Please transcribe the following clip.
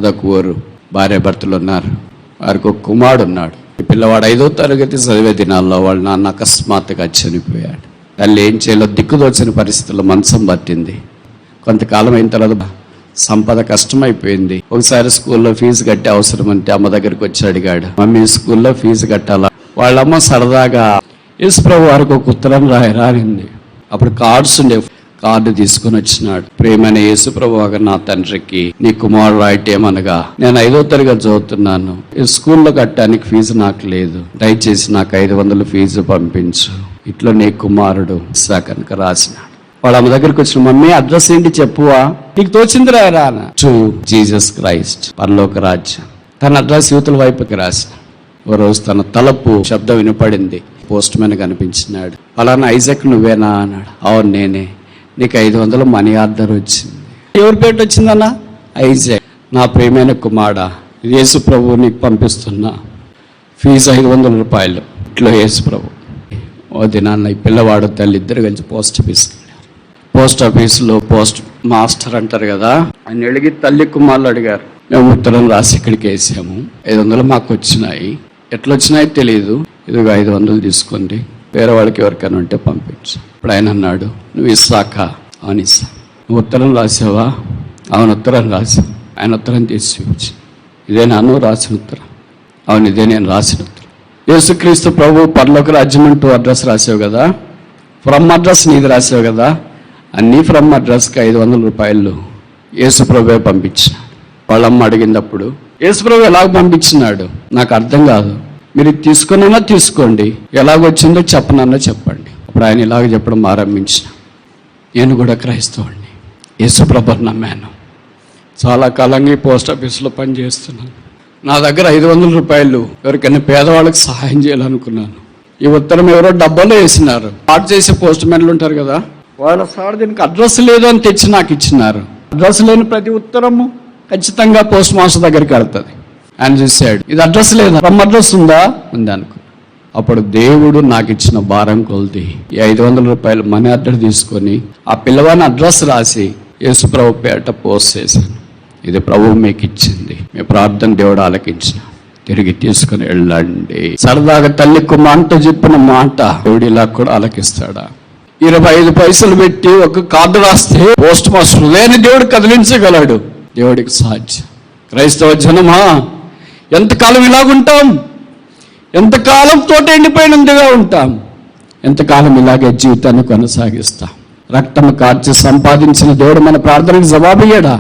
అదొక ఊరు. భార్య భర్తలు ఉన్నారు. వారికి ఒక కుమారుడు ఉన్నాడు. ఈ పిల్లవాడు 5వ తరగతి చదివే దినాల్లో వాళ్ళ నాన్న అకస్మాత్తుగా చనిపోయాడు. తల్లి ఏం చేయాలో దిక్కుదోచని పరిస్థితుల్లో మంచం పట్టింది. కొంతకాలం అయిన తర్వాత సంపద కష్టమైపోయింది. ఒకసారి స్కూల్లో ఫీజు కట్టే అవసరం అంటే అమ్మ దగ్గరికి వచ్చి అడిగాడు, మమ్మీ స్కూల్లో ఫీజు కట్టాలా? వాళ్ళమ్మ సరదాగా యేసుప్రభు వారికి ఒక ఉత్తరం రాయరానింది. అప్పుడు కార్డ్స్ ఉండే, కార్డు తీసుకుని వచ్చినాడు. ప్రేమైన యేసుప్రభు నా తండ్రికి నీ కుమారుడు రాయటేమనగా, నేను 5వ తరగతి చదువుతున్నాను, ఈ స్కూల్లో కట్టడానికి ఫీజు నాకు లేదు, దయచేసి నాకు 500 ఫీజు పంపించు. ఇట్లా నీ కుమారుడు కనుక రాసినాడు. వాళ్ళ అమ్మ దగ్గరికి వచ్చిన, మమ్మీ అడ్రస్ ఏంటి చెప్పువా? నీకు తోచింది రాయరా? టు జీసస్ క్రైస్ట్, పరలోక రాజ్యం. తన అడ్రస్ యువతల వైపుకి రాసిన. ఓ రోజు తన తలుపు శబ్దం వినపడింది. పోస్ట్ మ్యాన్ కనిపించినాడు. పలానా ఐజాక్ నువ్వేనా అన్నాడు. అవును నేనే. నీకు 500 మనీ ఆర్డర్ వచ్చింది. ఎవరి పేరు వచ్చిందన్నా? ఐజాక్. నా ప్రియమైన కుమారుడా, యేసు ప్రభు నీకు పంపిస్తున్నా, ఫీజు 500 రూపాయలు. ఇట్లో యేసు ప్రభు. ఓ దినాన్న ఈ పిల్లవాడు తల్లి ఇద్దరు కలిసి పోస్ట్ ఆఫీస్కి వెళ్ళారు. పోస్ట్ ఆఫీసులో పోస్ట్ మాస్టర్ అంటారు కదా, ఆయన అడిగి తల్లి కుమారులు అడిగారు. మేము ఉత్తరం రాసి ఇక్కడికి వేసాము, 500 మాకు వచ్చినాయి, ఎట్లా వచ్చినాయో తెలియదు, ఇదిగో 500 తీసుకోండి, వేరే వాళ్ళకి ఎవరికైనా ఉంటే పంపించు. ఇప్పుడు ఆయన అన్నాడు, నువ్వు ఇస్సాక? అవును ఇస్సా. నువ్వు ఉత్తరం రాసావా? అవును ఉత్తరం రాసావు. ఆయన ఉత్తరం తీసి చూపించి, ఇదే నాను రాసిన ఉత్తరం? అవును ఇదే నేను రాసిన ఉత్తరం. యేసుక్రీస్తు ప్రభు పరలోక రాజ్యం అంటూ అడ్రస్ రాసావు కదా, ఫ్రమ్ అడ్రస్ నీది రాసావు కదా, అన్నీ ఫ్రమ్ అడ్రస్కి 500 రూపాయలు యేసు ప్రభువే పంపించినాడు. వాళ్ళమ్మ అడిగినప్పుడు యేసు ప్రభు ఎలాగ పంపించినాడు నాకు అర్థం కాదు, మీరు తీసుకున్నా తీసుకోండి, ఎలాగొచ్చిందో చెప్పనన్నా చెప్పండి. అప్పుడు ఆయన ఇలాగ చెప్పడం ఆరంభించిన. నేను కూడా క్రైస్తవుడిని, యేసు ప్రభుని నమ్మాను, చాలా కాలంగా ఈ పోస్ట్ ఆఫీస్లో పనిచేస్తున్నాను, నా దగ్గర 500 రూపాయలు ఎవరికైనా పేదవాళ్ళకి సహాయం చేయాలనుకున్నాను. ఈ ఉత్తరం ఎవరో డబ్బాలో వేసినారు. స్టార్ట్ చేసే పోస్ట్ మ్యాన్లు ఉంటారు కదా, వాళ్ళ సార్ దీనికి అడ్రస్ లేదు అని తెచ్చి నాకు ఇచ్చినారు. అడ్రస్ లేని ప్రతి ఉత్తరము ఖచ్చితంగా పోస్ట్ మాస్టర్ దగ్గరికి వెళ్తుంది. ఆయన చూసాడు, ఇది అడ్రస్ లేదా, ఫ్రమ్ అడ్రస్ ఉందా? ఉంది అనుకో. అప్పుడు దేవుడు నాకు ఇచ్చిన భారం కొలిది ఈ 500 రూపాయలు మనీ ఆర్డర్ తీసుకొని ఆ పిల్లవాడిని అడ్రస్ రాసి యేసు ప్రభు పేట పోస్ట్ చేశాను. ఇది ప్రభువు మీకు ఇచ్చింది, మీ ప్రార్థన దేవుడు ఆలకించిన, తిరిగి తీసుకుని వెళ్ళండి. సరదాగా తల్లి కుమార్తె చెప్పిన మాట దేవుడు ఇలా కూడా ఆలకిస్తాడా? 25 పైసలు పెట్టి ఒక కార్డు రాస్తే పోస్ట్ మాస్టర్ లేని దేవుడు కదిలించగలడు. దేవుడికి సాధ్యం. క్రైస్తవ జనమా, ఎంతకాలం ఇలాగుంటాం? ఎంతకాలం తోట ఎండిపోయినందుగా ఉంటాం? ఎంతకాలం ఇలాగే జీవితాన్ని కొనసాగిస్తాం? రక్తం కార్చి సంపాదించిన దేవుడు మన ప్రార్థనకు జవాబు ఇయ్యడా?